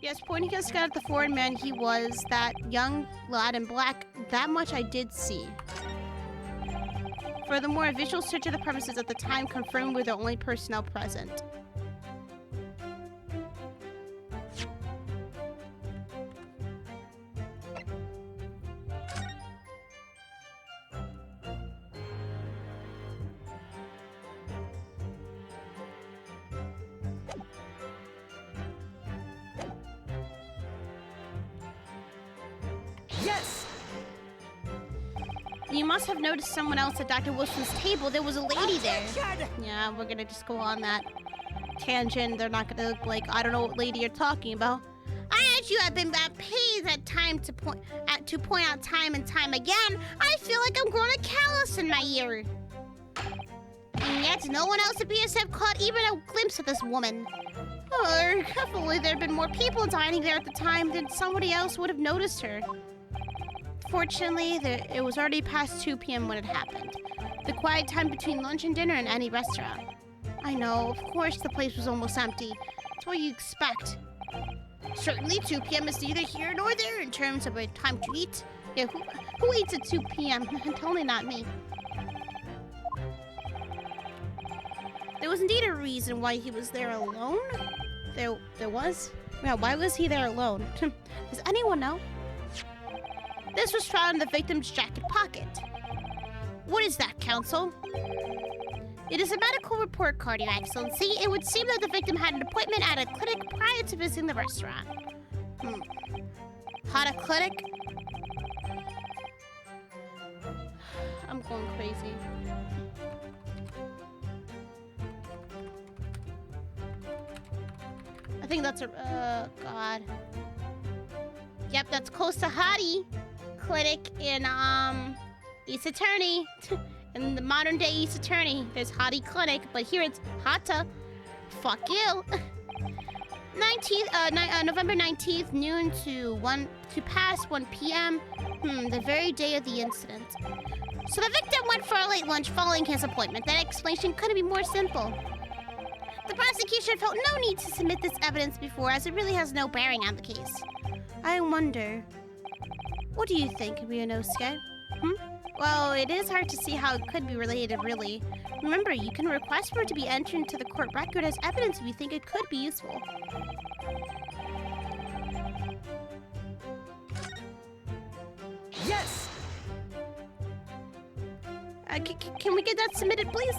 Yes, pointing his gun at the foreign man he was, that young lad in black, that much I did see. Furthermore, a visual search of the premises at the time confirmed we're the only personnel present. Yes! You must have noticed someone else at Dr. Wilson's table. There was a lady there. Yeah, we're gonna just go on that tangent. They're not gonna look like, I don't know what lady you're talking about. As you have been paid at time to point out time and time again, I feel like I'm growing a callus in my ear. And yet, no one else appears to have caught even a glimpse of this woman. Or, if only there had been more people dining there at the time, then somebody else would have noticed her. Fortunately, it was already past 2 p.m. when it happened. The quiet time between lunch and dinner in any restaurant. I know, of course the place was almost empty. It's what you expect. Certainly 2 p.m. is neither here nor there in terms of a time to eat. Yeah, who eats at 2 p.m.? Totally not me. There was indeed a reason why he was there alone. There was? Yeah, why was he there alone? Does anyone know? This was found in the victim's jacket pocket. What is that, Counsel? It is a medical report card, Your Excellency. It would seem that the victim had an appointment at a clinic prior to visiting the restaurant. Had a clinic? I'm going crazy. I think that's a, God. Yep, that's close to Hottie Clinic in, East Attorney. In the modern day East Attorney, there's Hottie Clinic, but here it's Hata. Fuck you. November 19th, noon to past 1 p.m. The very day of the incident. So the victim went for a late lunch following his appointment. That explanation couldn't be more simple. The prosecution felt no need to submit this evidence before, as it really has no bearing on the case. I wonder... What do you think, Ryunosuke? Well, it is hard to see how it could be related, really. Remember, you can request for it to be entered into the court record as evidence if you think it could be useful. Yes! Can we get that submitted, please?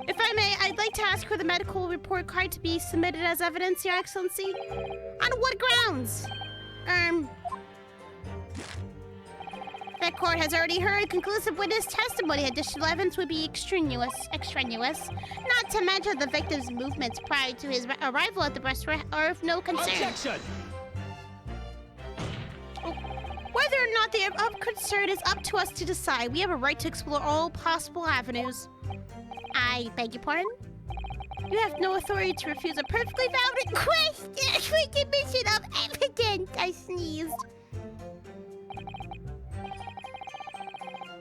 If I may, I'd like to ask for the medical report card to be submitted as evidence, Your Excellency. On what grounds? That court has already heard conclusive witness testimony. Additional evidence would be extraneous. Not to mention the victim's movements prior to his arrival at the restaurant are of no concern. Objection! Whether or not they are of concern is up to us to decide. We have a right to explore all possible avenues. I beg your pardon? You have no authority to refuse a perfectly valid request for submission of evidence. I sneezed.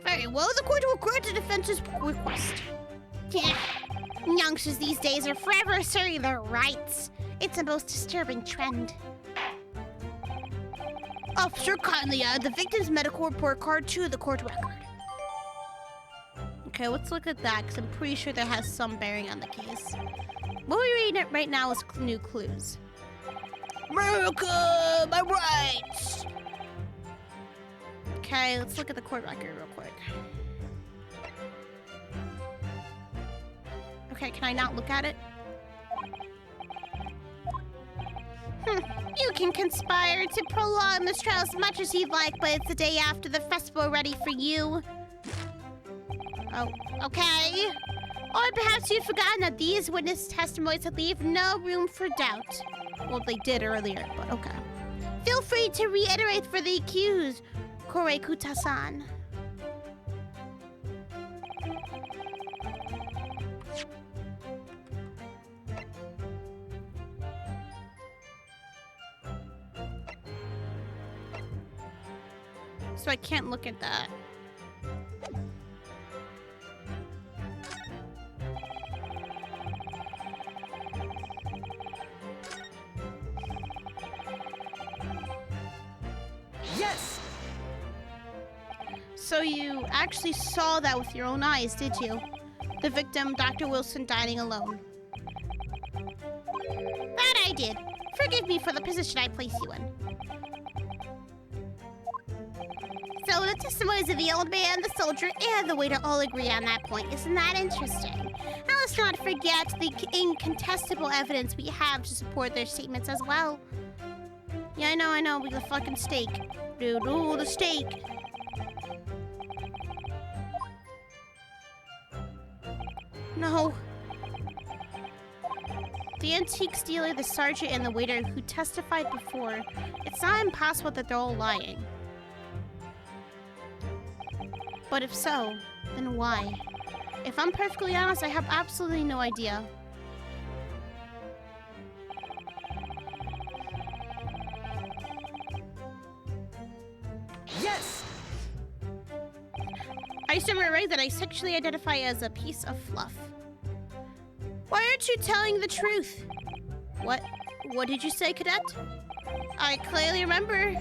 Very well, the court will grant the defense's request. Youngsters these days are forever asserting their rights. It's a most disturbing trend. Officer, kindly add the victim's medical report card to the court record. Okay, let's look at that, because I'm pretty sure that has some bearing on the case. What we're reading right now is new clues. America, my rights! Okay, let's look at the court record real quick. Okay, can I not look at it? You can conspire to prolong this trial as much as you'd like, but it's the day after the festival ready for you. Oh, okay. Or perhaps you've forgotten that these witness testimonies leave no room for doubt. Well, they did earlier, but okay. Feel free to reiterate for the accused, Korekuta-san. So I can't look at that. Yes! So you actually saw that with your own eyes, did you? The victim, Dr. Wilson, dining alone. That I did. Forgive me for the position I place you in. So the testimonies of the old man, the soldier, and the waiter all agree on that point. Isn't that interesting? Now let's not forget the incontestable evidence we have to support their statements as well. Yeah, I know, with the fucking steak. Dude, ooh, the steak. No. The antiques dealer, the sergeant, and the waiter who testified before, it's not impossible that they're all lying. But if so, then why? If I'm perfectly honest, I have absolutely no idea. Yes! I assume we're right that I sexually identify as a piece of fluff. Why aren't you telling the truth? What did you say, cadet? I clearly remember.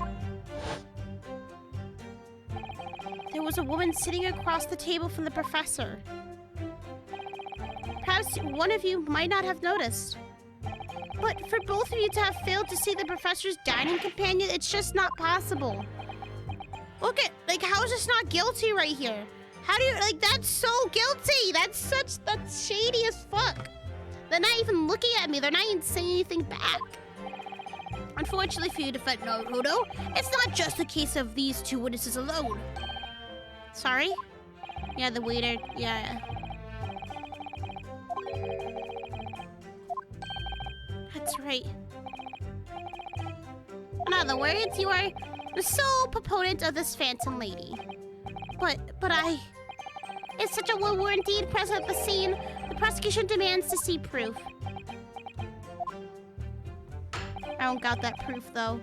There was a woman sitting across the table from the professor. Perhaps one of you might not have noticed. But for both of you to have failed to see the professor's dining companion, it's just not possible. Look at, like, how is this not guilty right here? How do you, like, that's so guilty. That's shady as fuck. They're not even looking at me. They're not even saying anything back. Unfortunately for you, Defendant Naruhodo, it's not just a case of these two witnesses alone. Sorry? Yeah, the waiter, yeah. That's right. In other words, you are the sole proponent of this phantom lady. But it's such a while we're indeed present at the scene. The prosecution demands to see proof. I don't got that proof, though.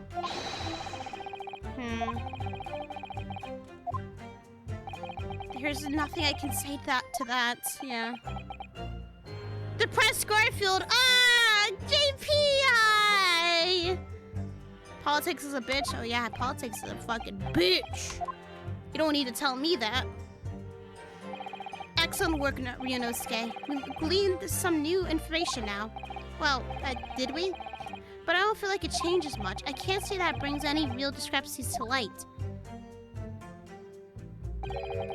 There's nothing I can say to that, yeah. Depressed Garfield, JP, hi! Politics is a bitch? Oh yeah, politics is a fucking bitch. You don't need to tell me that. Excellent work, Ryunosuke. We gleaned some new information now. Well, did we? But I don't feel like it changes much. I can't say that brings any real discrepancies to light.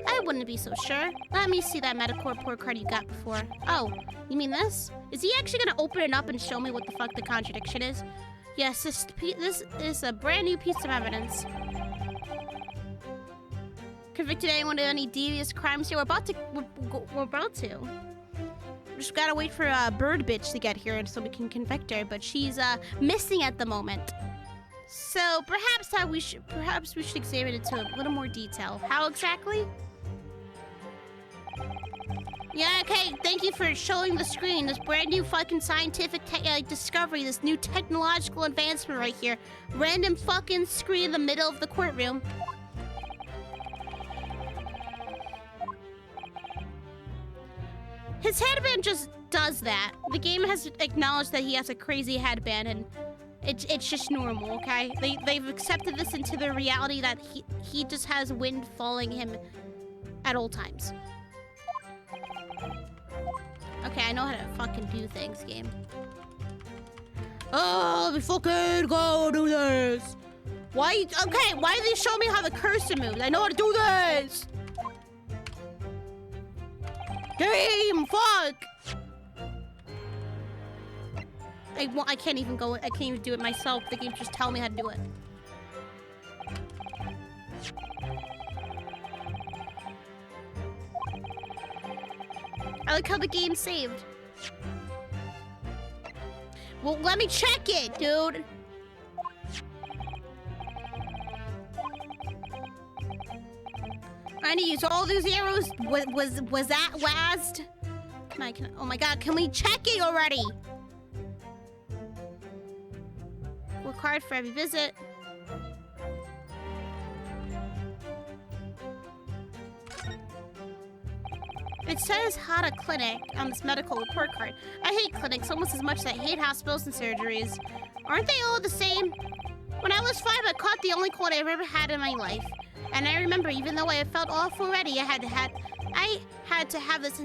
I wouldn't be so sure. Let me see that medical report card you got before. Oh, you mean this? Is he actually gonna open it up and show me what the fuck the contradiction is? Yes, this is a brand new piece of evidence. Convicted anyone of any devious crimes here? We're about to. Just gotta wait for Bird Bitch to get here so we can convict her, but she's missing at the moment. So perhaps we should examine it to a little more detail. How exactly? Yeah, okay, thank you for showing the screen. This brand new fucking scientific discovery, this new technological advancement right here. Random fucking screen in the middle of the courtroom. His headband just does that. The game has acknowledged that he has a crazy headband, and it's just normal, okay? They've accepted this into their reality that he just has wind following him at all times. Okay, I know how to fucking do things, game. Oh, let me fucking go do this. Why? Okay, why did they show me how the cursor moves? I know how to do this. Game, fuck. I can't even go. I can't even do it myself. The game just tell me how to do it. I like how the game saved. Well, let me check it, dude. I need to use all those arrows. Was that last? Can I, oh my god, can we check it already? Work hard for every visit. It says how to clinic on this medical report card. I hate clinics almost as much as I hate hospitals and surgeries. Aren't they all the same? When I was 5, I caught the only cold I've ever had in my life. And I remember, even though I felt awful already, I had to have this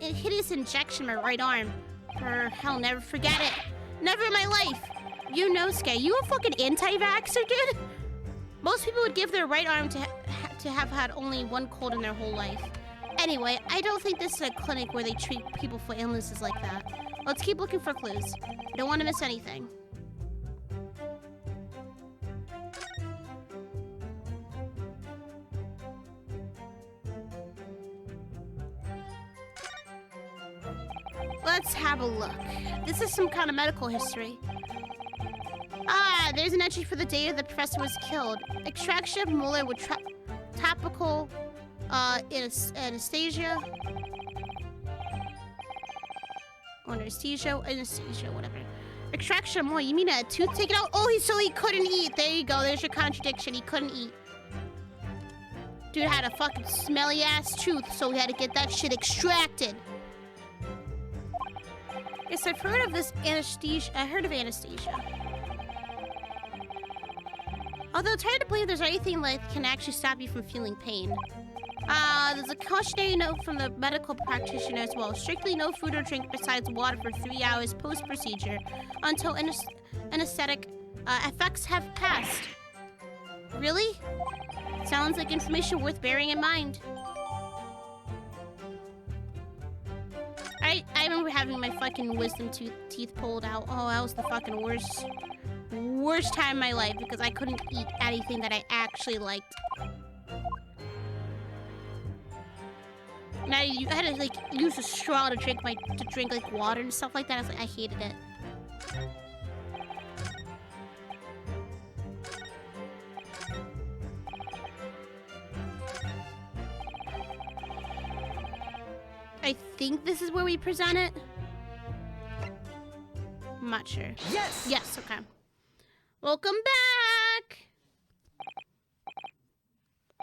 hideous injection in my right arm. For hell, never forget it. Never in my life. Ryunosuke, you a fucking anti-vaxxer, dude? Most people would give their right arm to have had only one cold in their whole life. Anyway, I don't think this is a clinic where they treat people for illnesses like that. Let's keep looking for clues. I don't want to miss anything. Let's have a look. This is some kind of medical history. Ah, there's an entry for the date the professor was killed. Extraction of molar with topical anesthesia. Or anesthesia, whatever. Extraction of molar, you mean a tooth taken out? Oh, so he couldn't eat. There you go, there's your contradiction. He couldn't eat. Dude had a fucking smelly ass tooth, so he had to get that shit extracted. Yes, I've heard of this anesthesia. I heard of anesthesia. Although it's hard to believe there's anything that can actually stop you from feeling pain. There's a cautionary note from the medical practitioner as well. Strictly no food or drink besides water for 3 hours post-procedure until anesthetic effects have passed. Really? Sounds like information worth bearing in mind. I remember having my fucking wisdom teeth pulled out. Oh, that was the fucking worst time in my life because I couldn't eat anything that I actually liked. And I had to like use a straw to drink like water and stuff like that. I hated it. I think this is where we present it. I'm not sure. Yes! Yes, okay. Welcome back!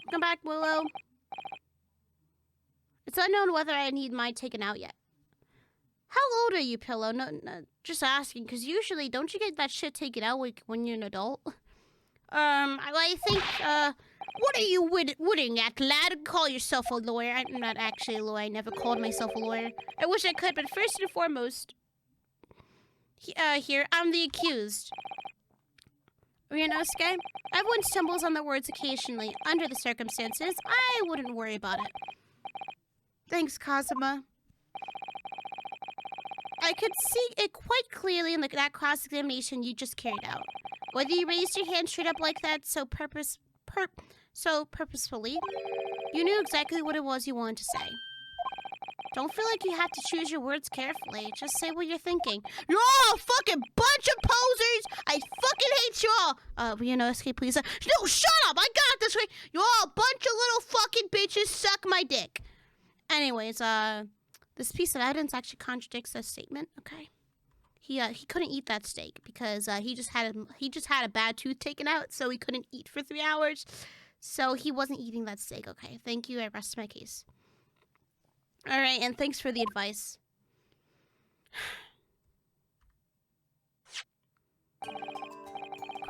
Welcome back, Willow. It's unknown whether I need mine taken out yet. How old are you, Pillow? No, just asking, because usually, don't you get that shit taken out when you're an adult? I think, what are you witting at, lad? Call yourself a lawyer. I'm not actually a lawyer. I never called myself a lawyer. I wish I could, but first and foremost, here, I'm the accused. Ryunosuke, everyone stumbles on the words occasionally. Under the circumstances, I wouldn't worry about it. Thanks, Kazuma. I could see it quite clearly in that cross-examination you just carried out. Whether you raised your hand straight up like that so purposefully, you knew exactly what it was you wanted to say. Don't feel like you have to choose your words carefully. Just say what you're thinking. You're all a fucking bunch of posers! I fucking hate you all! Ryunosuke, please. No, shut up! I got this way! You're all a bunch of little fucking bitches! Suck my dick! Anyways, this piece of evidence actually contradicts that statement, okay? He couldn't eat that steak because he just had a bad tooth taken out, so he couldn't eat for 3 hours. So he wasn't eating that steak, okay? Thank you, I rest my case. Alright, and thanks for the advice.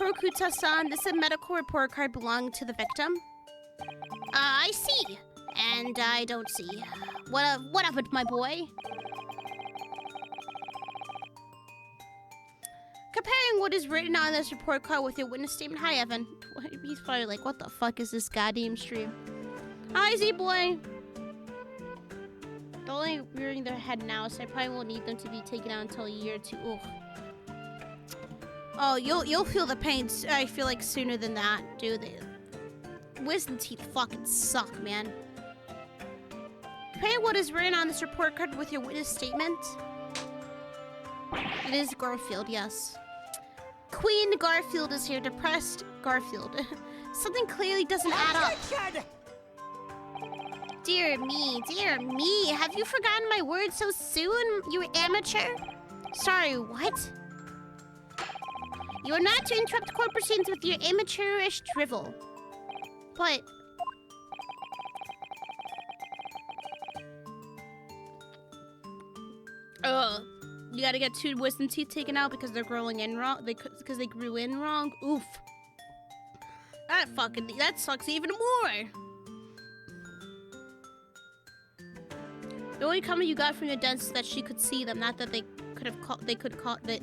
Kurokuta-san, this is a medical report card belonging to the victim. I see. And I don't see. What up, my boy? Comparing what is written on this report card with your witness statement. Hi, Evan. He's probably like, what the fuck is this goddamn stream? Hi, Z-boy. They're only rearing their head now, so I probably won't need them to be taken out until a year or two. Ugh. Oh, you'll feel the pain, I feel like, sooner than that, dude. Wisdom teeth fucking suck, man. Compare what is written on this report card with your witness statement. It is Garfield, yes. Queen Garfield is here. Depressed Garfield. Something clearly doesn't add up. Dear me. Have you forgotten my words so soon, you amateur? Sorry, what? You are not to interrupt court proceedings with your amateurish drivel. But... you gotta get 2 wisdom teeth taken out because they're growing in wrong. Because they grew in wrong. Oof. That sucks even more. The only comment you got from your dentist is that she could see them, not that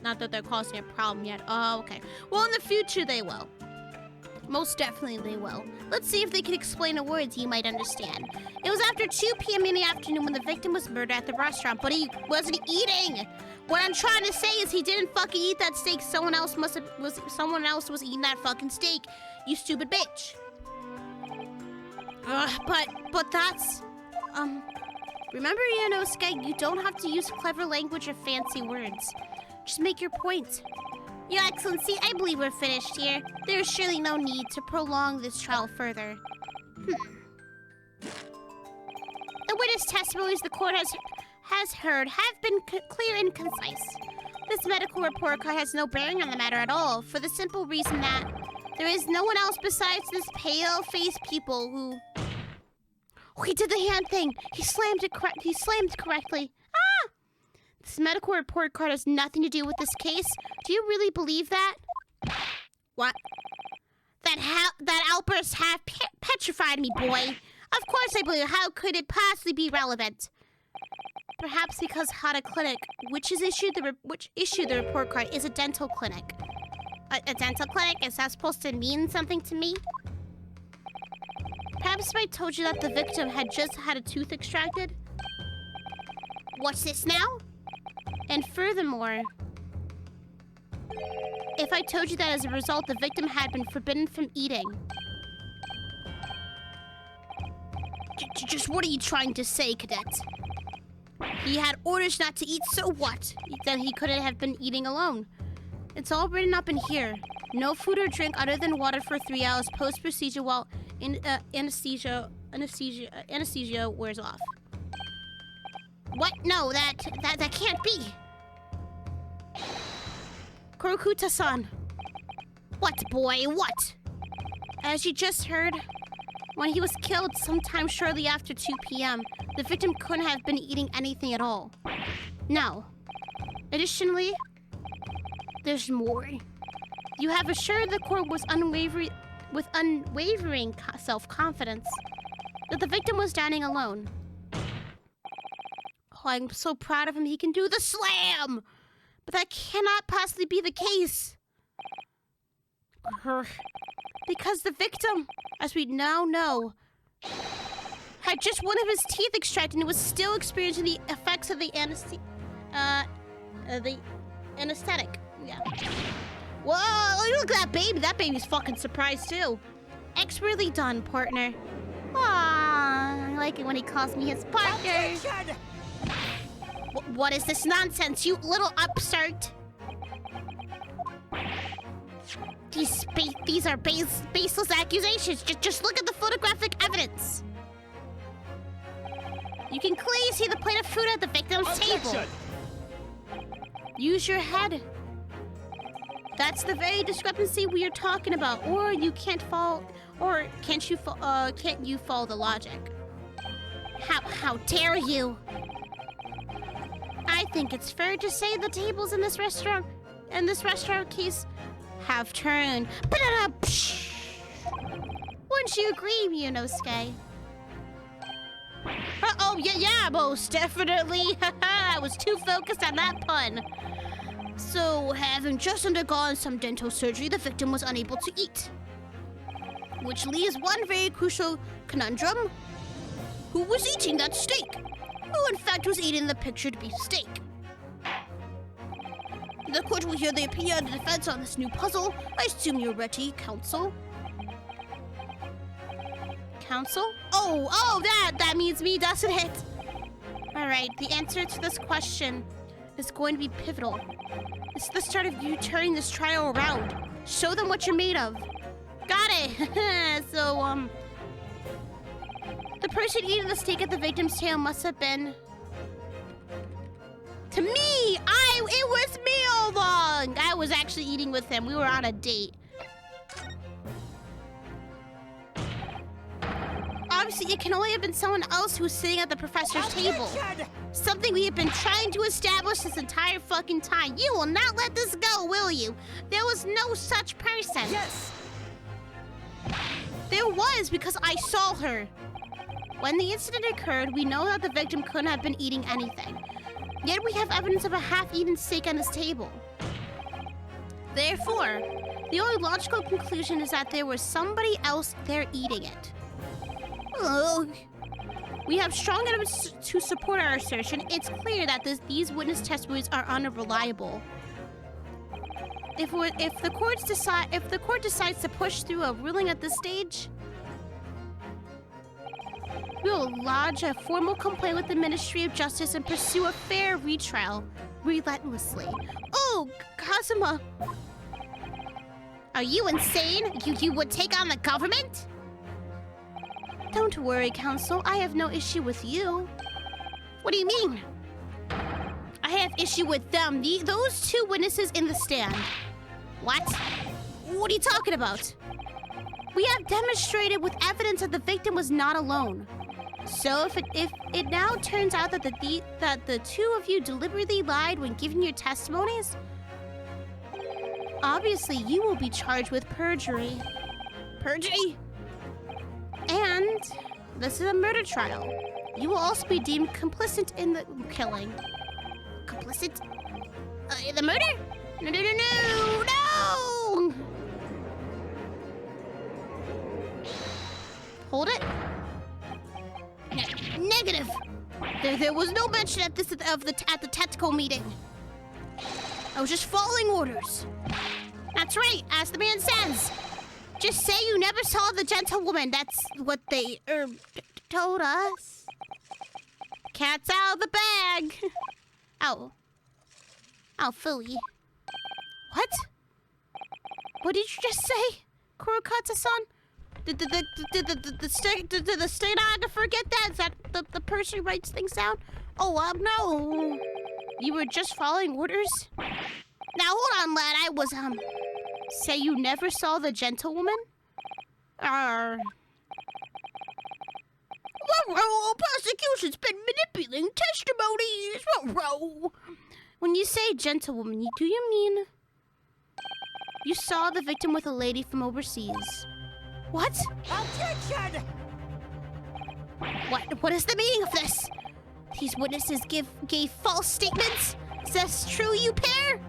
not that they're causing a problem yet. Oh, okay. Well, in the future they will. Most definitely they will. Let's see if they can explain in words you might understand. It was after 2 p.m. in the afternoon when the victim was murdered at the restaurant, but he wasn't eating. What I'm trying to say is he didn't fucking eat that steak. Someone else was eating that fucking steak. You stupid bitch. But that's remember, Ryunosuke, you don't have to use clever language or fancy words. Just make your point. Your Excellency, I believe we're finished here. There is surely no need to prolong this trial further. The witness testimonies the court has heard have been clear and concise. This medical report card has no bearing on the matter at all, for the simple reason that there is no one else besides this pale-faced people who... Oh, he did the hand thing! He slammed correctly. Ah! This medical report card has nothing to do with this case. Do you really believe that? What? That outburst have petrified me, boy. Of course I believe it. How could it possibly be relevant? Perhaps because Hada Clinic, which issued the report card, is a dental clinic. A dental clinic? Is that supposed to mean something to me? Perhaps if I told you that the victim had just had a tooth extracted? What's this now? And furthermore, if I told you that as a result the victim had been forbidden from eating. Just what are you trying to say, Cadet? He had orders not to eat, so what? Then he couldn't have been eating alone. It's all written up in here. No food or drink other than water for 3 hours post-procedure while anesthesia wears off. What? No, that can't be. Kurokuta-san. What, boy? What? As you just heard, when he was killed sometime shortly after 2 p.m., the victim couldn't have been eating anything at all. No. Additionally, there's more. You have assured the court with unwavering self-confidence that the victim was dining alone. Oh, I'm so proud of him. He can do the slam! But that cannot possibly be the case. Because the victim, as we now know, had just one of his teeth extracted and was still experiencing the effects of the anesthetic. Yeah. Whoa, look at that baby. That baby's fucking surprised too. Expertly done, partner. Aww, I like it when he calls me his partner. What is this nonsense, you little upstart? These are baseless accusations. Just look at the photographic evidence. You can clearly see the plate of food at the victim's table. Use your head. That's the very discrepancy we are talking about. Or you can't follow, or can't you follow the logic? How dare you? I think it's fair to say the tables in this restaurant case have turned. Wouldn't you agree, Ryunosuke? Oh, yeah, most definitely. I was too focused on that pun. So, having just undergone some dental surgery, the victim was unable to eat. Which leaves one very crucial conundrum. Who was eating that steak? Who, in fact, was eating the pictured beef steak? The court will hear the opinion of the defense on this new puzzle. I assume you're ready, counsel. Counsel? Oh, that means me, doesn't it? All right, the answer to this question is going to be pivotal. It's the start of you turning this trial around. Show them what you're made of. Got it. So, the person eating the steak at the victim's tail must have been... To me! It was me all along! I was actually eating with him. We were on a date. Obviously, it can only have been someone else who was sitting at the professor's table. Something we have been trying to establish this entire fucking time. You will not let this go, will you? There was no such person. Yes! There was, because I saw her. When the incident occurred, we know that the victim couldn't have been eating anything. Yet we have evidence of a half-eaten steak on this table. Therefore, the only logical conclusion is that there was somebody else there eating it. Ugh. We have strong evidence to support our assertion. It's clear that these witness testimonies are unreliable. If the court decides to push through a ruling at this stage, we will lodge a formal complaint with the Ministry of Justice and pursue a fair retrial relentlessly. Oh, Kazuma! Are you insane? You would take on the government? Don't worry, Counsel. I have no issue with you. What do you mean? I have issue with them. Those two witnesses in the stand. What? What are you talking about? We have demonstrated with evidence that the victim was not alone. So if it now turns out that the two of you deliberately lied when giving your testimonies, obviously you will be charged with perjury. Perjury? And this is a murder trial. You will also be deemed complicit in the killing. Complicit? In the murder? No, no, no, no, no! Hold it. Negative. There was no mention at the tactical meeting. I was just following orders. That's right, as the man says. Just say you never saw the gentlewoman. That's what they told us. Cat's out of the bag. Ow. Ow, Philly. What? What did you just say, Kurokata-san? Did the stenographer get that? Is that the person who writes things down? Oh, no. You were just following orders? Now, hold on, lad. I was, Say you never saw the gentlewoman? What prosecution's been manipulating testimonies? What When you say gentlewoman, do you mean you saw the victim with a lady from overseas? What? Objection! What is the meaning of this? These witnesses gave false statements? Is this true, you pair?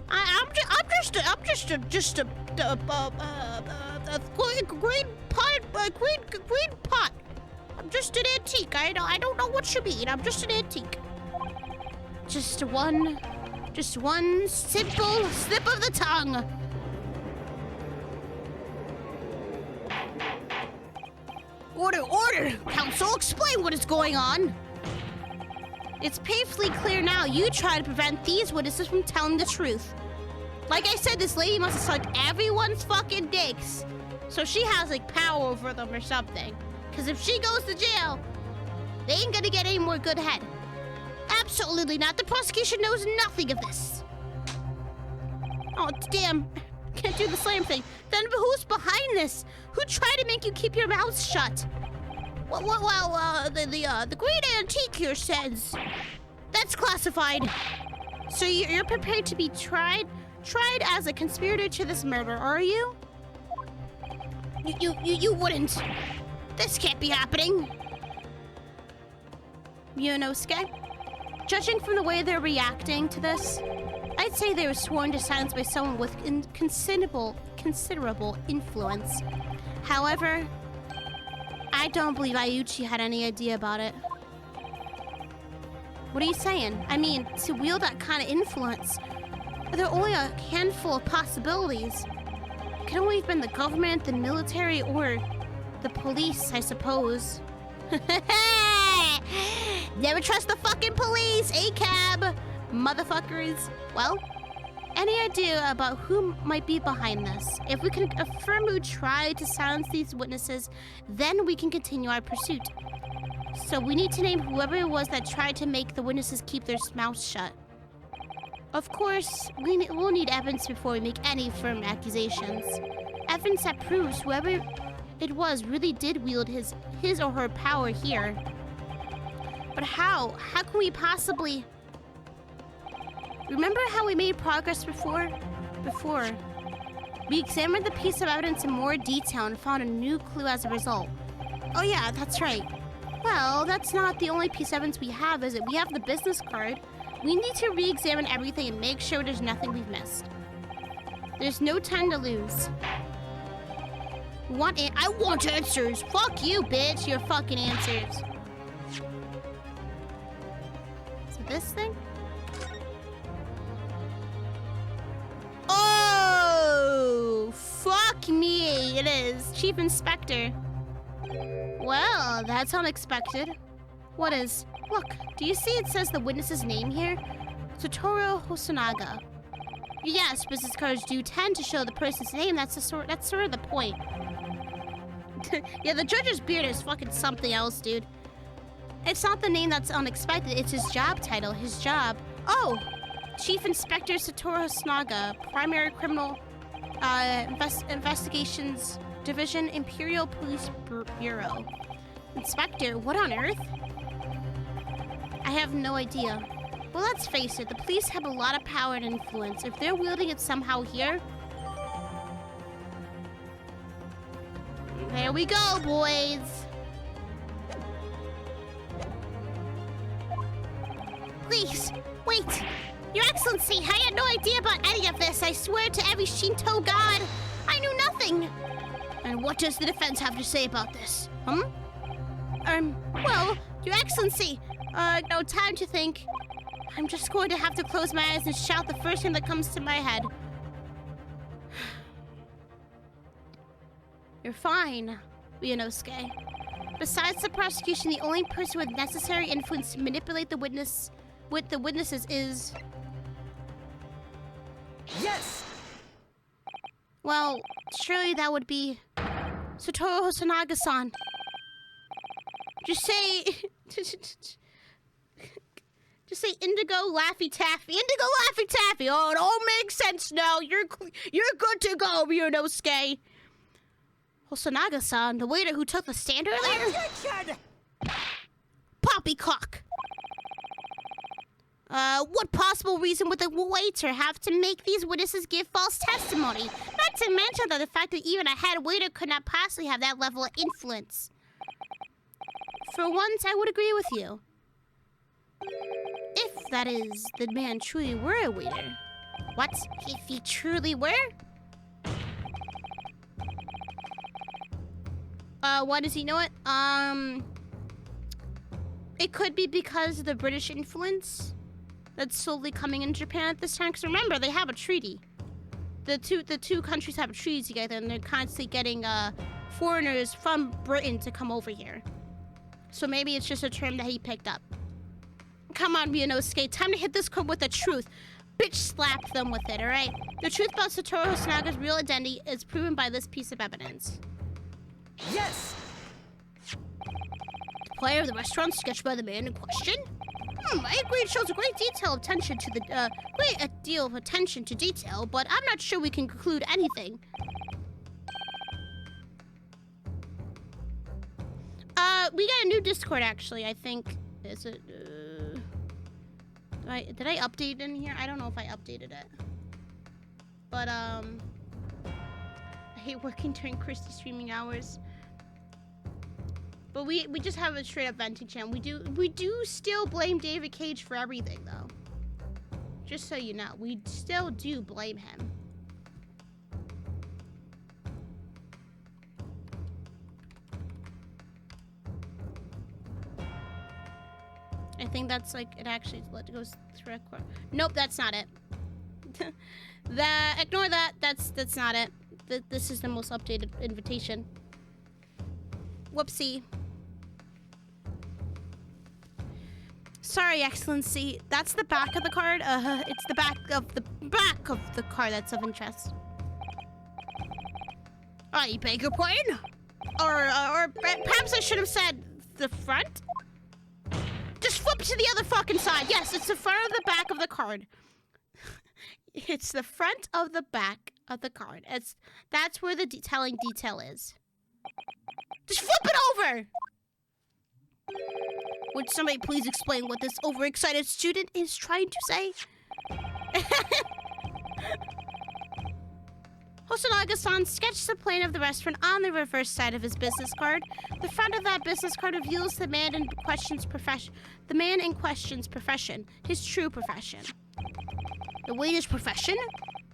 I'm just a green pot. I'm just an antique. I don't know what you mean. I'm just an antique. Just one simple slip of the tongue. Order! Counsel, explain what is going on. It's painfully clear now you try to prevent these witnesses from telling the truth. Like I said, this lady must have sucked everyone's fucking dicks. So she has, like, power over them or something. Because if she goes to jail, they ain't gonna get any more good head. Absolutely not. The prosecution knows nothing of this. Oh, damn. Can't do the same thing. Then who's behind this? Who tried to make you keep your mouth shut? Well, the great antique here says that's classified. So you're prepared to be tried as a conspirator to this murder, are you? You wouldn't. This can't be happening. Ryunosuke, judging from the way they're reacting to this, I'd say they were sworn to silence by someone with considerable influence. However, I don't believe Ayuchi had any idea about it. What are you saying? I mean, to wield that kind of influence, there are only a handful of possibilities. It could only have been the government, the military, or the police, I suppose. Never trust the fucking police, ACAB, motherfuckers. Well, any idea about who might be behind this? If we can affirm who tried to silence these witnesses, then we can continue our pursuit. So we need to name whoever it was that tried to make the witnesses keep their mouths shut. Of course, we'll need evidence before we make any firm accusations. Evidence that proves whoever it was really did wield his or her power here. But how? How can we possibly... Remember how we made progress before? We examined the piece of evidence in more detail and found a new clue as a result. Oh yeah, that's right. Well, that's not the only piece of evidence we have, is it? We have the business card. We need to re-examine everything and make sure there's nothing we've missed. There's no time to lose. I want answers. Fuck you, bitch. Your fucking answers. So this thing? Oh, fuck me. It is. Chief Inspector. Well, that's unexpected. What is? Look, do you see it says the witness's name here? Satoru Hosonaga. Yes, business cards do tend to show the person's name. That's sort of the point. Yeah, the judge's beard is fucking something else, dude. It's not the name that's unexpected. It's his job title. His job. Oh, Chief Inspector Satoru Hosonaga, Primary Criminal Investigations Division, Imperial Police Bureau. Inspector, what on earth? I have no idea. Well, let's face it, the police have a lot of power and influence. If they're wielding it somehow here... There we go, boys! Please, wait! Your Excellency, I had no idea about any of this. I swear to every Shinto god, I knew nothing! And what does the defense have to say about this? Well, Your Excellency, no time to think. I'm just going to have to close my eyes and shout the first thing that comes to my head. You're fine, Ryunosuke. Besides the prosecution, the only person with necessary influence to manipulate the witnesses is... Yes! Well, surely that would be Satoru Hosonaga-san. Just say... Just say Indigo Laffy Taffy. Indigo Laffy Taffy! Oh, it all makes sense now. You're good to go, Ryunosuke. Hosonaga-san, the waiter who took the stand earlier? Objection! Poppycock! What possible reason would the waiter have to make these witnesses give false testimony? Not to mention that the fact that even a head waiter could not possibly have that level of influence. For once, I would agree with you. If, that is, the man truly were a waiter. What? If he truly were? Why does he know it? It could be because of the British influence that's slowly coming in Japan at this time. Because remember, they have a treaty. The two countries have a treaty together, and they're constantly getting foreigners from Britain to come over here. So maybe it's just a term that he picked up. Come on, Ryunosuke, time to hit this court with the truth. Bitch slap them with it, alright? The truth about Satoru Hosonaga's real identity is proven by this piece of evidence. Yes! The player of the restaurant sketched by the man in question? I agree, it shows a great deal of attention to detail, but I'm not sure we can conclude anything. We got a new Discord, actually, I think. Is it, did I update it in here? I don't know if I updated it. But, I hate working during Christy's streaming hours. But we just have a straight up venting channel. We do still blame David Cage for everything, though. Just so you know, we still do blame him. I think that's like, it actually goes through a court. Nope, that's not it. Ignore that. That's not it. This is the most updated invitation. Whoopsie. Sorry, Excellency. That's the back of the card. It's the back of the card that's of interest. I beg your pardon? Or perhaps I should have said the front? Just flip to the other fucking side. Yes, it's the front of the back of the card. It's the front of the back of the card. That's where the telling detail is. Just flip it over! Would somebody please explain what this overexcited student is trying to say? Hosonaga-san sketched the plan of the restaurant on the reverse side of his business card. The front of that business card reveals the man in question's profession. The man in question's profession, his true profession. The waiter's profession?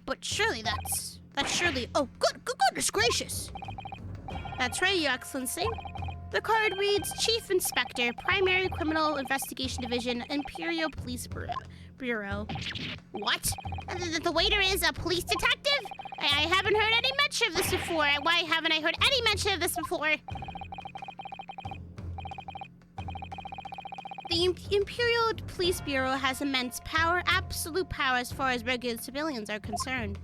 But surely that's surely. Oh, goodness gracious! That's right, Your Excellency. The card reads Chief Inspector, Primary Criminal Investigation Division, Imperial Police Bureau. What? The waiter is a police detective? I haven't heard any mention of this before. Why haven't I heard any mention of this before? The Imperial Police Bureau has immense power, absolute power as far as regular civilians are concerned.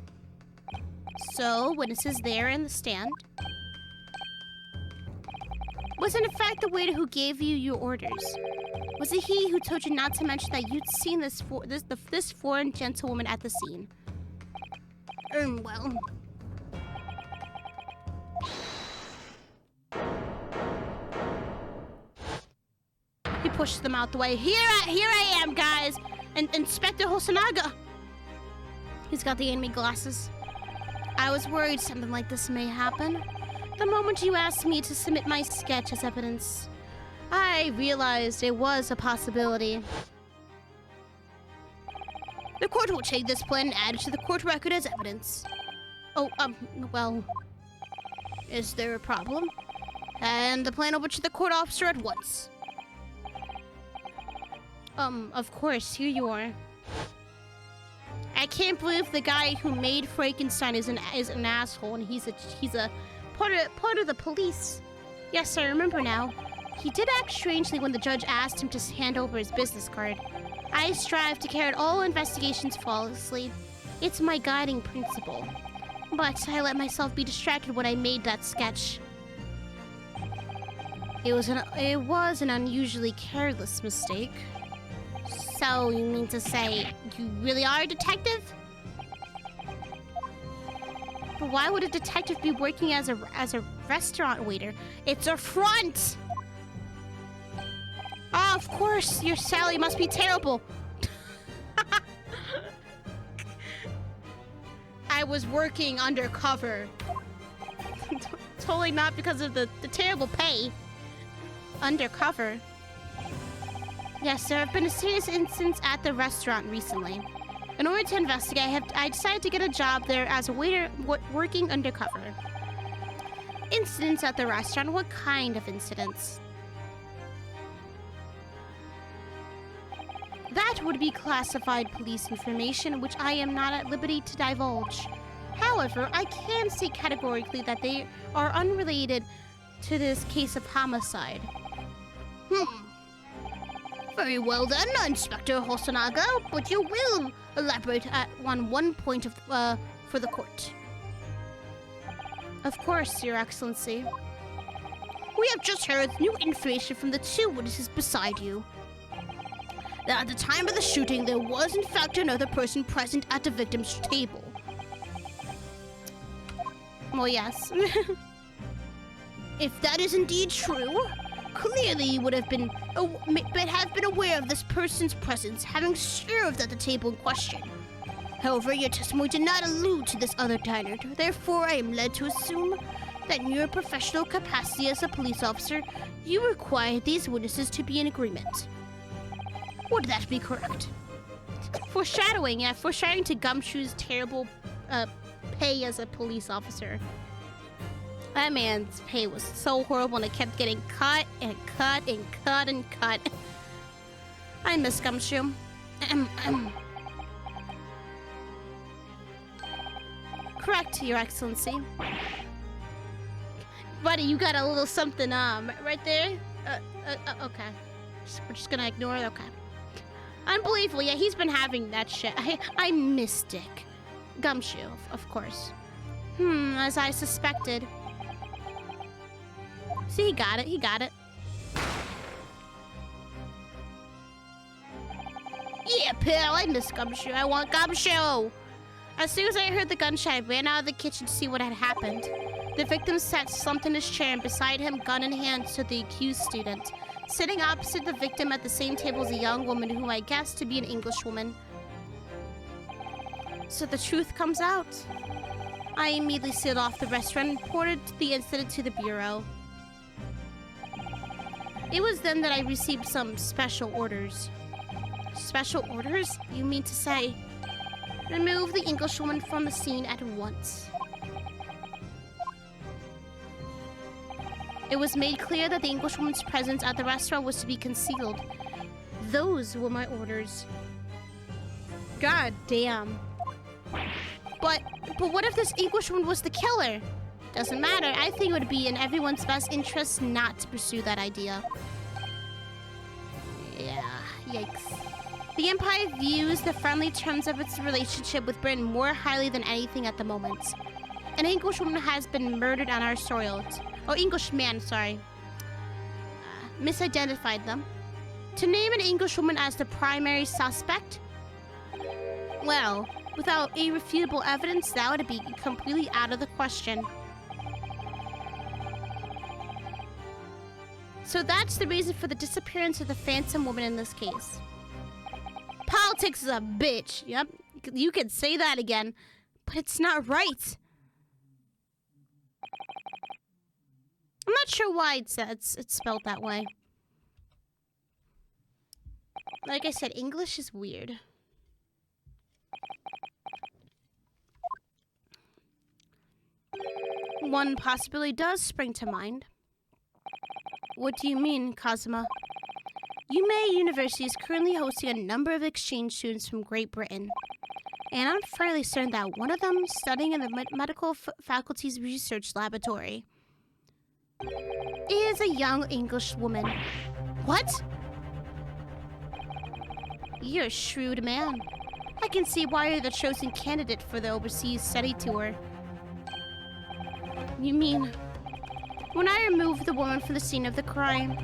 So, witnesses there in the stand. Was it in fact the waiter who gave you your orders? Was it he who told you not to mention that you'd seen this foreign gentlewoman at the scene? Well... He pushes them out the way. Here I am, guys! Inspector Hosonaga! He's got the enemy glasses. I was worried something like this may happen. The moment you asked me to submit my sketch as evidence, I realized it was a possibility. The court will take this plan and add it to the court record as evidence. Oh, well... Is there a problem? And the plan over to the court officer at once. Of course, here you are. I can't believe the guy who made Frankenstein is an asshole, and he's a part of the police. Yes, I remember now. He did act strangely when the judge asked him to hand over his business card. I strive to carry out all investigations flawlessly. It's my guiding principle. But I let myself be distracted when I made that sketch. It was an unusually careless mistake. So, you mean to say you really are a detective? But why would a detective be working as a restaurant waiter? It's a front! Ah, of course, your salary must be terrible. I was working undercover. Totally not because of the terrible pay. Undercover. Yes, there have been a serious incidents at the restaurant recently. In order to investigate, I decided to get a job there as a waiter working undercover. Incidents at the restaurant? What kind of incidents? That would be classified police information, which I am not at liberty to divulge. However, I can say categorically that they are unrelated to this case of homicide. Very well then, Inspector Hosonaga, but you will elaborate on one point for the court. Of course, Your Excellency. We have just heard new information from the two witnesses beside you. That at the time of the shooting, there was in fact another person present at the victim's table. Well, yes. If that is indeed true, clearly you would have been aware of this person's presence, having served at the table in question. However, your testimony did not allude to this other diner. Therefore, I am led to assume that in your professional capacity as a police officer, you require these witnesses to be in agreement. Would that be correct? Foreshadowing, yeah, foreshadowing to Gumshoe's terrible pay as a police officer. That man's pay was so horrible and it kept getting cut and cut and cut and cut. I miss Gumshoe. Correct, Your Excellency. Buddy, you got a little something right there? Okay. We're just gonna ignore it? Okay. Unbelievable. Yeah, he's been having that shit. I missed Dick. Gumshoe, of course. As I suspected. See, he got it. He got it. Yeah, pal, I miss Gumshoe. I want Gumshoe. As soon as I heard the gunshot, I ran out of the kitchen to see what had happened. The victim sat slumped in his chair, and beside him, gun in hand, stood the accused student. Sitting opposite the victim at the same table is a young woman who I guessed to be an Englishwoman. So the truth comes out. I immediately sealed off the restaurant and reported the incident to the bureau. It was then that I received some special orders. Special orders? You mean to say, remove the Englishwoman from the scene at once. It was made clear that the Englishwoman's presence at the restaurant was to be concealed. Those were my orders. God damn. But what if this Englishwoman was the killer? Doesn't matter. I think it would be in everyone's best interest not to pursue that idea. Yeah, yikes. The Empire views the friendly terms of its relationship with Britain more highly than anything at the moment. An Englishwoman has been murdered on our soil. Oh, Englishman, sorry. Misidentified them. To name an Englishwoman as the primary suspect? Well, without irrefutable evidence, that would be completely out of the question. So that's the reason for the disappearance of the phantom woman in this case. Politics is a bitch. Yep, you could say that again, but it's not right. I'm not sure why it's spelled that way. Like I said, English is weird. One possibility does spring to mind. What do you mean, Kazuma? UMA University is currently hosting a number of exchange students from Great Britain. And I'm fairly certain that one of them studying in the medical faculty's research laboratory is a young English woman. What? You're a shrewd man. I can see why you're the chosen candidate for the overseas study tour. You mean, when I removed the woman from the scene of the crime,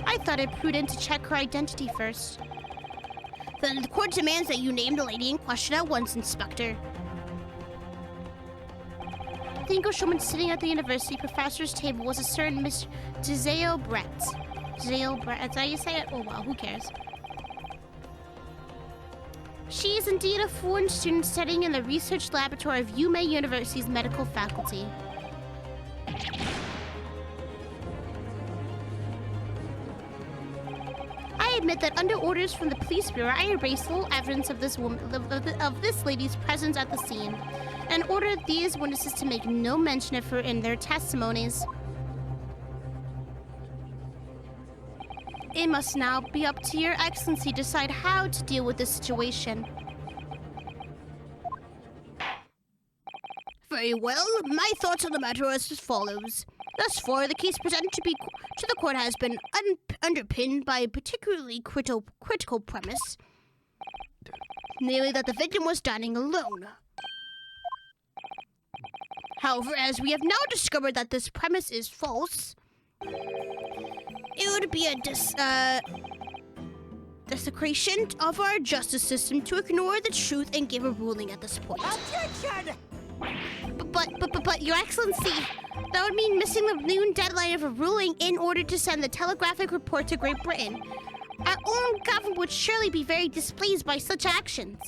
I thought it prudent to check her identity first. Then the court demands that you name the lady in question at once, Inspector. The Englishwoman sitting at the university professor's table was a certain Miss Giselle Brett. Giselle Brett, that's how you say it? Oh well, who cares? She is indeed a foreign student studying in the research laboratory of UMA University's medical faculty. I admit that under orders from the police bureau, I erased all evidence of this woman, of this lady's presence at the scene, and ordered these witnesses to make no mention of her in their testimonies. It must now be up to Your Excellency to decide how to deal with this situation. Very well. My thoughts on the matter are as follows. Thus far, the case presented to the court has been underpinned by a particularly critical premise, namely that the victim was dining alone. However, as we have now discovered that this premise is false, it would be a desecration of our justice system to ignore the truth and give a ruling at this point. Objection! But, Your Excellency, that would mean missing the noon deadline of a ruling in order to send the telegraphic report to Great Britain. Our own government would surely be very displeased by such actions.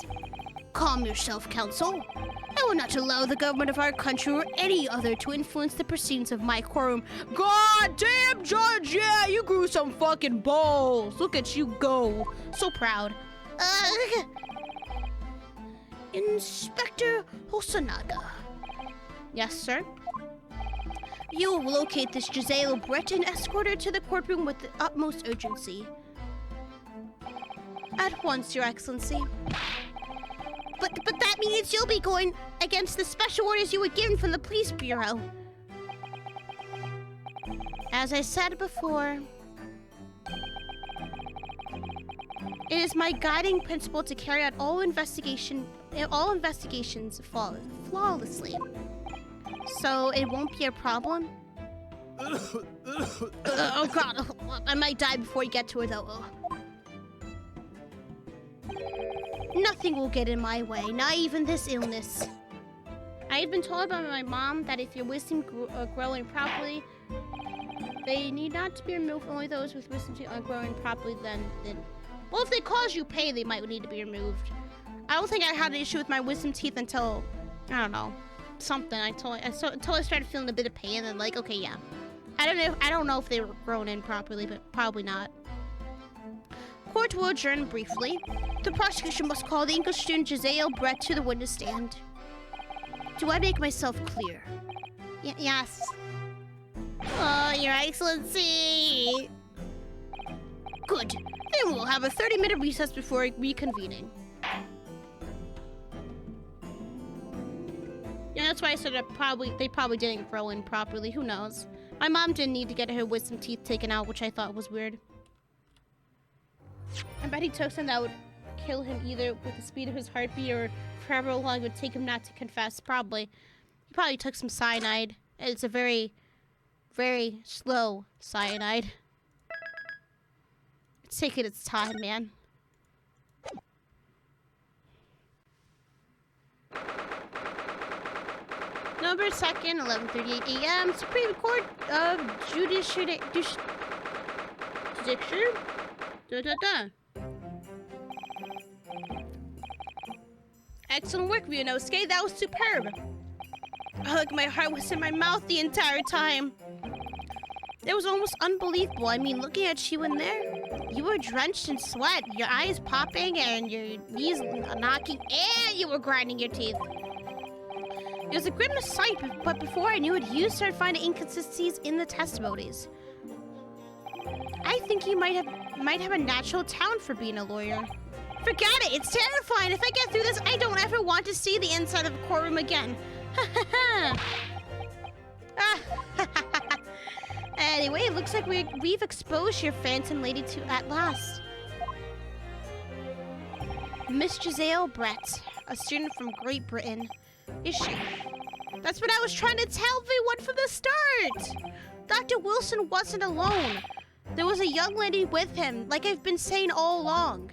Calm yourself, Counsel. I will not allow the government of our country or any other to influence the proceedings of my courtroom. God damn, Judge, yeah, you grew some fucking balls. Look at you go. So proud. Inspector Hosonaga. Yes, sir? You will locate this Giselle Brett and escort her to the courtroom with the utmost urgency. At once, Your Excellency. But that means you'll be going against the special orders you were given from the police bureau. As I said before, it is my guiding principle to carry out all investigations flawlessly. So it won't be a problem. Oh God, I might die before you get to her though. Nothing will get in my way, not even this illness. I had been told by my mom that if your wisdom growing properly, they need not to be removed. Only those with wisdom teeth are growing properly. Then, well, if they cause you pain, they might need to be removed. I don't think I had an issue with my wisdom teeth until, I don't know, something. Until I started feeling a bit of pain, and like, okay, yeah. I don't know if they were grown in properly, but probably not. Court will adjourn briefly. The prosecution must call the English student Giselle Brett to the witness stand. Do I make myself clear? Yes. Oh, Your Excellency. Good. Then we'll have a 30-minute recess before reconvening. Yeah, that's why I said they probably didn't grow in properly. Who knows? My mom didn't need to get her wisdom teeth taken out, which I thought was weird. I bet he took something that would kill him either with the speed of his heartbeat or for however long it would take him not to confess. Probably. He probably took some cyanide. It's a very, very slow cyanide. It's taking its time, man. November 2nd, 11:38 a.m. Supreme Court of Judiciary. Excellent work, Ryunosuke. That was superb. Ugh, my heart was in my mouth the entire time. It was almost unbelievable. I mean, looking at you in there, you were drenched in sweat, your eyes popping, and your knees knocking, and you were grinding your teeth. It was a grim sight, but before I knew it, you started finding inconsistencies in the testimonies. I think you might have a natural talent for being a lawyer. Forget it! It's terrifying! If I get through this, I don't ever want to see the inside of a courtroom again. Anyway, it looks like we've exposed your phantom lady to at last. Miss Giselle Brett, a student from Great Britain. Is she? That's what I was trying to tell everyone from the start! Dr. Wilson wasn't alone. There was a young lady with him, like I've been saying all along.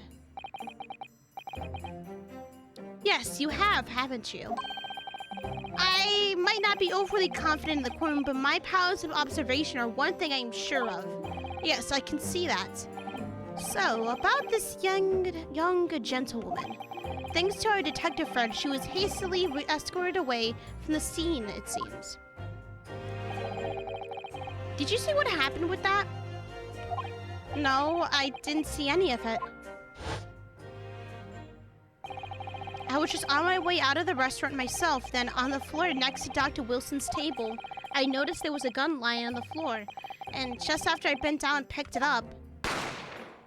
Yes, you have, haven't you? I might not be overly confident in the courtroom, but my powers of observation are one thing I'm sure of. Yes, I can see that. So, about this young gentlewoman. Thanks to our detective friend, she was hastily escorted away from the scene, it seems. Did you see what happened with that? No, I didn't see any of it. I was just on my way out of the restaurant myself, then on the floor next to Dr. Wilson's table, I noticed there was a gun lying on the floor. And just after I bent down and picked it up,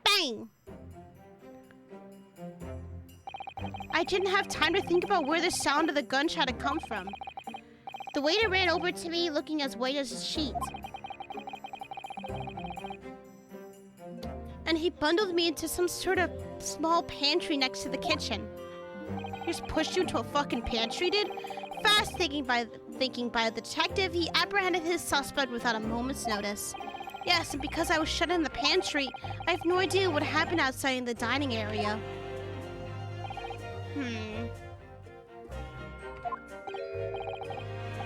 bang! I didn't have time to think about where the sound of the gunshot had come from. The waiter ran over to me, looking as white as a sheet. And he bundled me into some sort of small pantry next to the kitchen. He just pushed you into a fucking pantry, dude? Fast thinking by the detective, he apprehended his suspect without a moment's notice. Yes, and because I was shut in the pantry, I have no idea what happened outside in the dining area.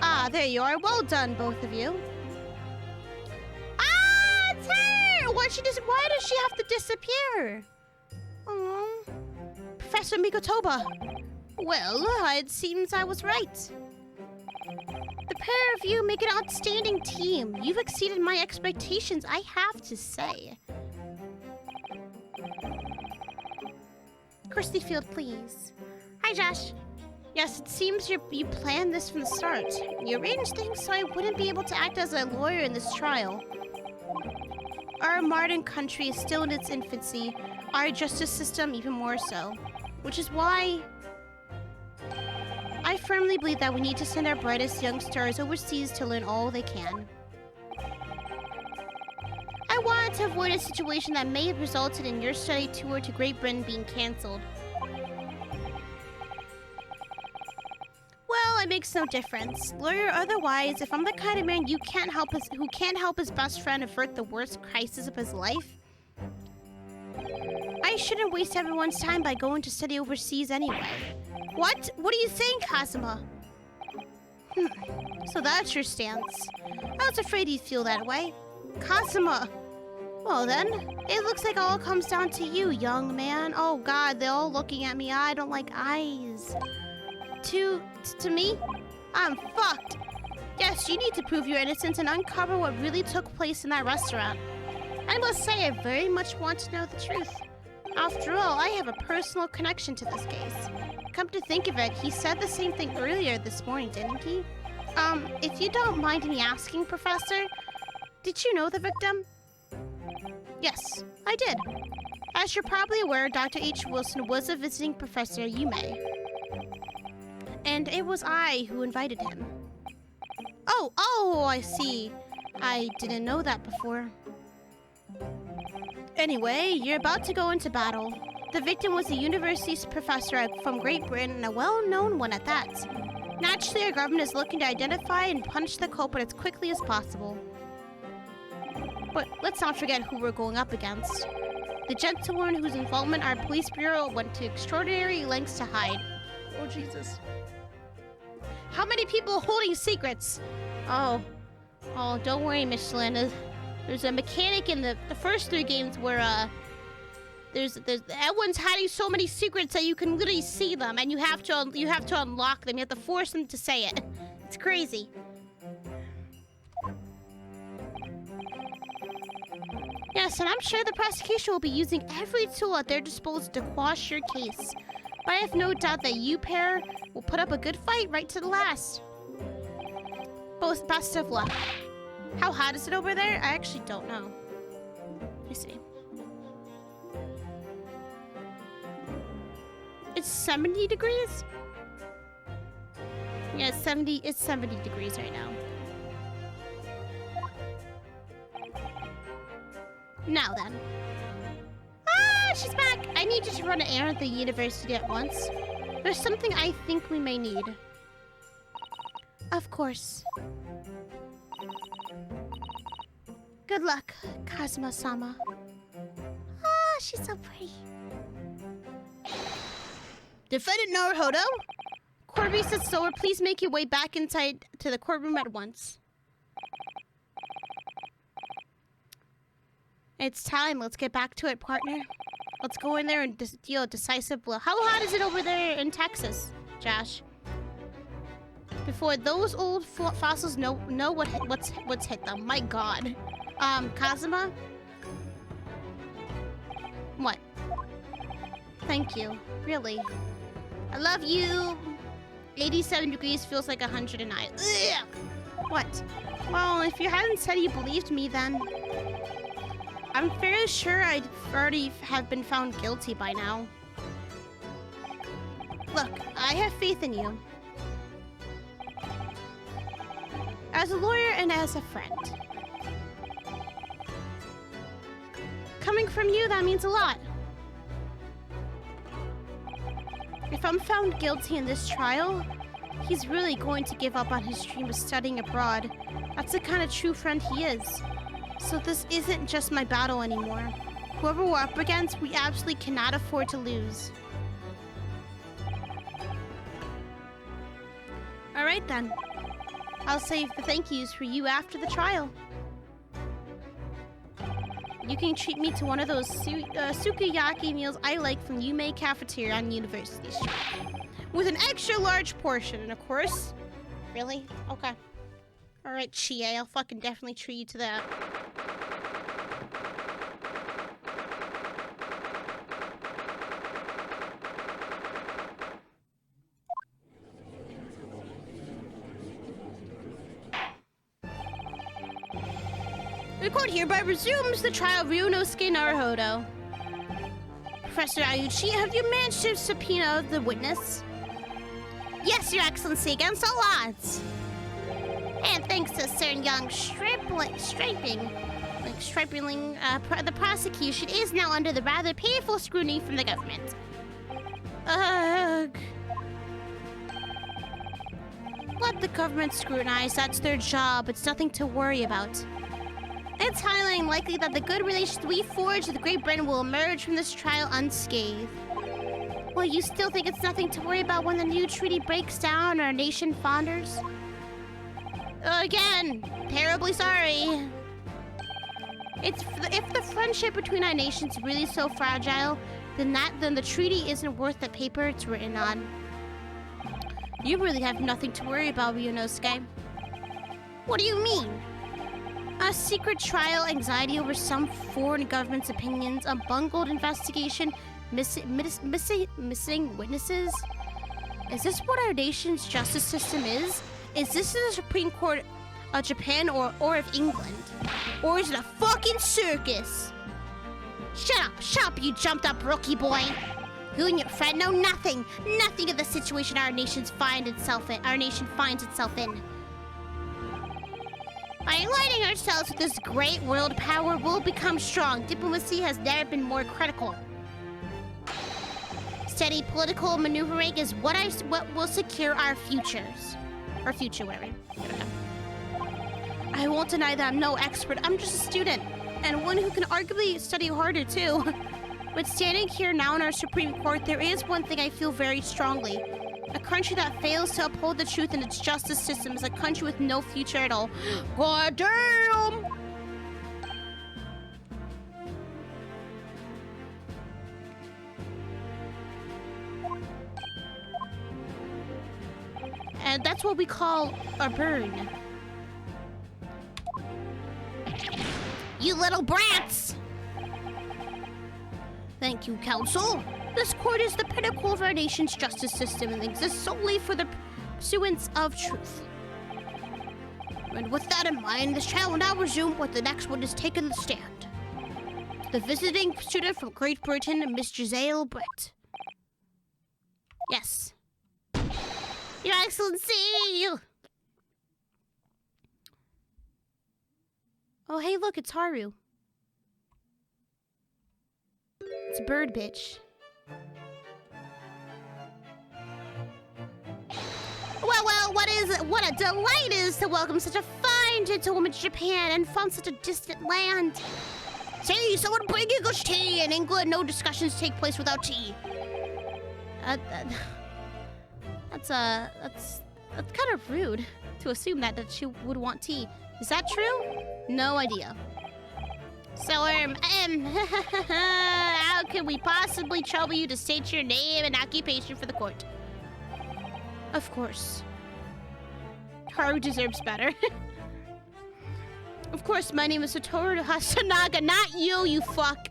Ah, there you are. Well done, both of you. Ah, it's her! Why does she have to disappear? Oh, Professor Mikotoba. Well, it seems I was right. The pair of you make an outstanding team. You've exceeded my expectations, I have to say. Christy Field, please. Hi, Josh. Yes, it seems you planned this from the start. You arranged things so I wouldn't be able to act as a lawyer in this trial. Our modern country is still in its infancy, our justice system even more so. Which is why I firmly believe that we need to send our brightest young stars overseas to learn all they can. I wanted to avoid a situation that may have resulted in your study tour to Great Britain being cancelled. Well, it makes no difference. Lawyer or otherwise, if I'm the kind of man who can't help his best friend avert the worst crisis of his life, I shouldn't waste everyone's time by going to study overseas anyway. What? What are you saying, Kazuma? So that's your stance. I was afraid you'd feel that way. Kazuma! Well then, it looks like all comes down to you, young man. Oh god, they're all looking at me. I don't like eyes. To me? I'm fucked. Yes, you need to prove your innocence and uncover what really took place in that restaurant. I must say, I very much want to know the truth. After all, I have a personal connection to this case. Come to think of it, he said the same thing earlier this morning, didn't he? If you don't mind me asking, Professor, did you know the victim? Yes, I did. As you're probably aware, Dr. H. Wilson was a visiting professor at UMA. And it was I who invited him. Oh, I see. I didn't know that before. Anyway, you're about to go into battle. The victim was a university's professor from Great Britain, and a well-known one at that. Naturally, our government is looking to identify and punish the culprit as quickly as possible. But let's not forget who we're going up against. The gentlewoman whose involvement our police bureau went to extraordinary lengths to hide. Oh, Jesus. How many people holding secrets? Oh, don't worry, Michelin. There's a mechanic in the first 3 games where, there's everyone's hiding so many secrets that you can literally see them, and you have to unlock them. You have to force them to say it. It's crazy. Yes, and I'm sure the prosecution will be using every tool at their disposal to quash your case. But I have no doubt that you pair will put up a good fight right to the last. Both best of luck. How hot is it over there? I actually don't know. Let me see. It's 70 degrees? Yeah, it's 70 degrees right now. Now then. Ah, she's back! I need you to run an errand at the university at once. There's something I think we may need. Of course. Good luck, Kazuma-sama. Ah, she's so pretty. Defendant Naruhodo? Corby says so, please make your way back inside to the courtroom at once. It's time. Let's get back to it, partner. Let's go in there and deal a decisive blow. How hot is it over there in Texas, Josh? Before those old fossils know what's hit them. My God. Kazuma? What? Thank you. Really. I love you. 87 degrees feels like 109. Ugh! What? Well, if you hadn't said you believed me, then... I'm fairly sure I'd already have been found guilty by now. Look, I have faith in you. As a lawyer and as a friend. Coming from you, that means a lot. If I'm found guilty in this trial, he's really going to give up on his dream of studying abroad. That's the kind of true friend he is. So this isn't just my battle anymore. Whoever we're up against, we absolutely cannot afford to lose. Alright then. I'll save the thank yous for you after the trial. You can treat me to one of those sukiyaki meals I like from Yume Cafeteria on University Street. With an extra large portion, and of course... Really? Okay. Alright, Chie, I'll fucking definitely treat you to that. The court hereby resumes the trial of Ryunosuke Naruhodo. Professor Ayuchi, have you managed to subpoena the witness? Yes, Your Excellency, against all odds. And thanks to a certain young stripling, the prosecution is now under the rather painful scrutiny from the government. Ugh. Let the government scrutinize, that's their job. It's nothing to worry about. It's highly unlikely that the good relations we forged with Great Britain will emerge from this trial unscathed. Well, you still think it's nothing to worry about when the new treaty breaks down and our nation founders? Again, terribly sorry. If the friendship between our nations is really so fragile, then the treaty isn't worth the paper it's written on. You really have nothing to worry about, Ryunosuke. What do you mean? A secret trial, anxiety over some foreign government's opinions, a bungled investigation, missing witnesses? Is this what our nation's justice system is? Is this the Supreme Court of Japan or of England? Or is it a fucking circus? Shut up, you jumped up rookie boy. You and your friend know nothing of the situation our nation finds itself in. By aligning ourselves with this great world power, we'll become strong. Diplomacy has never been more critical. Steady political maneuvering is what will secure our futures. Our future, whatever. I won't deny that I'm no expert. I'm just a student, and one who can arguably study harder too. But standing here now in our Supreme Court, there is one thing I feel very strongly. A country that fails to uphold the truth in its justice system is a country with no future at all. God damn! And that's what we call a burn. You little brats! Thank you, Council. This court is the pinnacle of our nation's justice system and exists solely for the pursuance of truth. And with that in mind, this trial will now resume with the next one is taking the stand. The visiting student from Great Britain, Miss Giselle Brett. Yes. Your Excellency! Oh, hey, look, it's Haru. It's a bird, bitch. Well, what a delight it is to welcome such a fine gentlewoman to Japan and from such a distant land. Say, someone bring English tea. In England, no discussions take place without tea. That's kind of rude to assume that she would want tea. Is that true? No idea. So, how can we possibly trouble you to state your name and occupation for the court? Of course. Haru deserves better. Of course, my name is Satoru Hasanaga, not you, you fuck.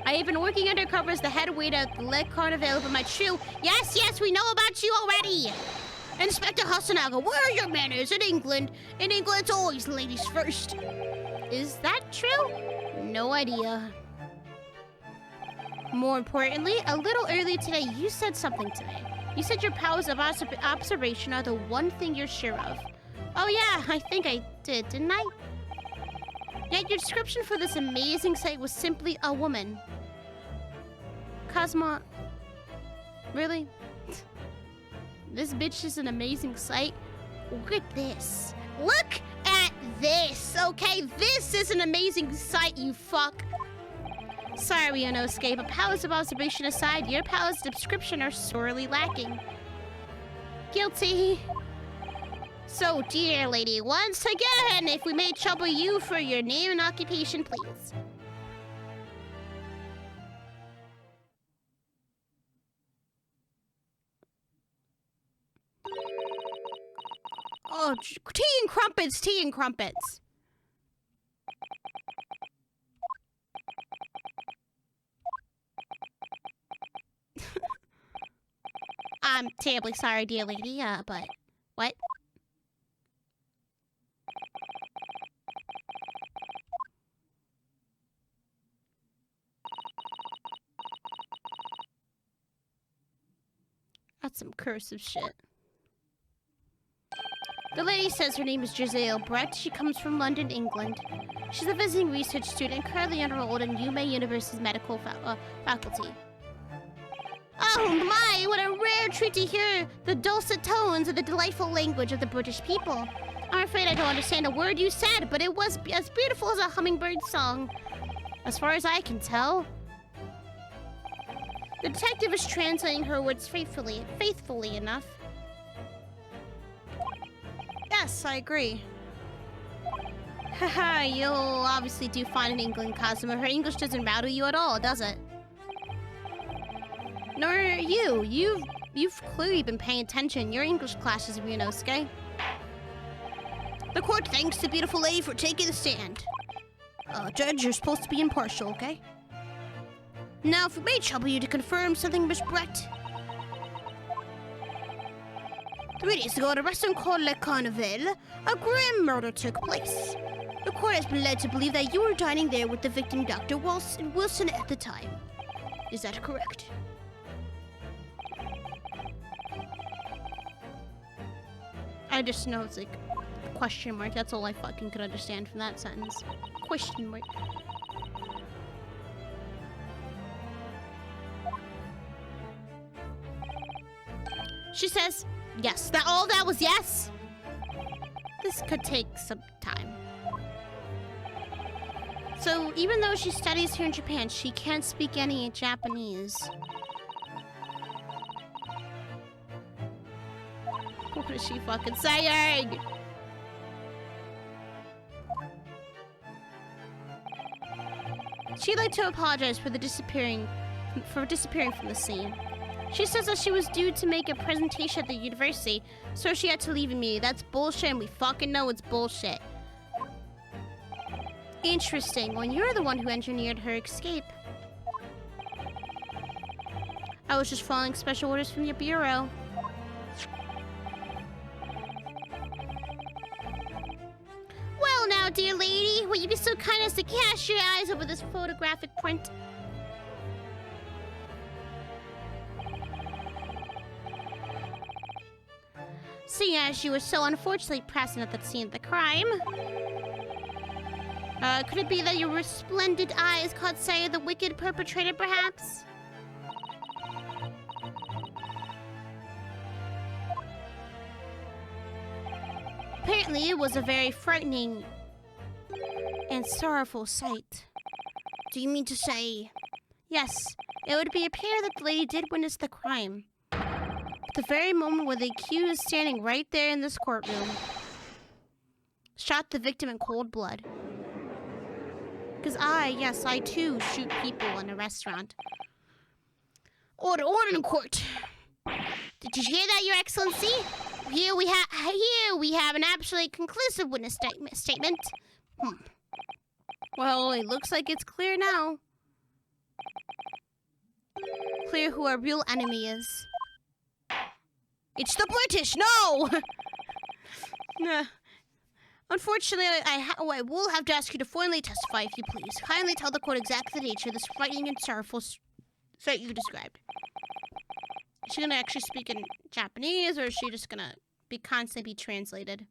I have been working undercover as the head waiter at the Le Carnival, but my true... Yes, we know about you already. Inspector Hasanaga, where are your manners? In England, it's always ladies first. Is that true? No idea. More importantly, a little earlier today, you said something to me. You said your powers of observation are the one thing you're sure of. Oh yeah, I think I did, didn't I? Yet your description for this amazing sight was simply a woman. Cosmo... Really? This bitch is an amazing sight. Look at this. Look at this, okay? This is an amazing sight, you fuck. Sorry, Ryunosuke, but powers of observation aside, your powers of description are sorely lacking. Guilty. So, dear lady, once again, if we may trouble you for your name and occupation, please. Oh, tea and crumpets. I'm terribly sorry, dear lady, but... What? That's some cursive shit. The lady says her name is Giselle Brett. She comes from London, England. She's a visiting research student currently enrolled in Yume University's medical faculty. Oh my, what a rare treat to hear the dulcet tones of the delightful language of the British people. I'm afraid I don't understand a word you said, but it was as beautiful as a hummingbird song. As far as I can tell. The detective is translating her words faithfully enough. Yes, I agree. Haha, you'll obviously do fine in England, Cosmo. Her English doesn't matter to you at all, does it? Nor you. You've clearly been paying attention in your English classes, Ryunosuke. The court thanks the beautiful lady for taking the stand. Judge, you're supposed to be impartial, okay? Now, if it may trouble you to confirm something, Miss Brett. 3 days ago at a restaurant called Le Carnival, a grim murder took place. The court has been led to believe that you were dining there with the victim, Dr. Wilson, at the time. Is that correct? I just know it's like question mark. That's all I fucking could understand from that sentence. Question mark. She says, yes. All that was yes? This could take some time. So, even though she studies here in Japan, she can't speak any Japanese. What is she fucking saying? She'd like to apologize for disappearing from the scene. She says that she was due to make a presentation at the university, so she had to leave immediately. That's bullshit, and we fucking know it's bullshit. Interesting, when you're the one who engineered her escape. I was just following special orders from your bureau. Well now, dear lady, will you be so kind as to cast your eyes over this photographic print? Seeing as you were so unfortunately present at the scene of the crime, could it be that your resplendent eyes caught sight of the wicked perpetrator, perhaps? Apparently, it was a very frightening and sorrowful sight. Do you mean to say... Yes, it would appear that the lady did witness the crime. At the very moment where the accused is standing right there in this courtroom. Shot the victim in cold blood. Because I too shoot people in a restaurant. Order in court. Did you hear that, Your Excellency? Here we have an absolutely conclusive witness statement. Well, it looks like it's clear now. Clear who our real enemy is. It's the British. No. Nah. Unfortunately, I will have to ask you to formally testify, if you please. Kindly tell the court exactly the nature of this frightening and sorrowful sight you described. Is she gonna actually speak in Japanese, or is she just gonna constantly be translated?